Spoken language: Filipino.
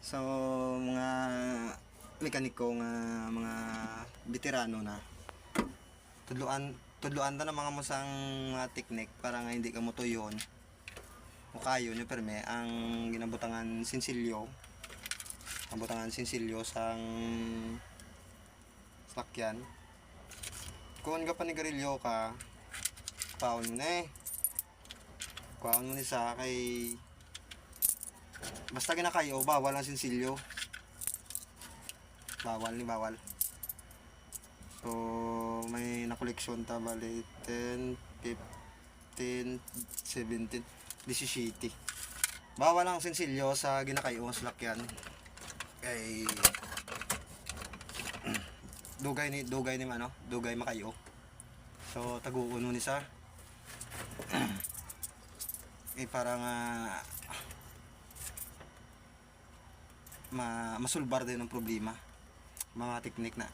So mga mekaniko nga mga veterano na tudluan ta na mga musang mga teknik para nga hindi ka mo tuyon o kayo nyo perme ang ginabutangan sinsilyo sang sakyan. Kung ka panigarilyo ka paon mo na kuhaon mo ni sa kay basta ginakayo bawal ang sinsilyo, bawal. So may nakoleksyon ta bali 10, 15, 17, 17. Bawal ang sinsilyo sa ginakayo sa lakyan. Kay dugay makayo. So taguon ni sa para nga masulbar din ang problema mga teknik na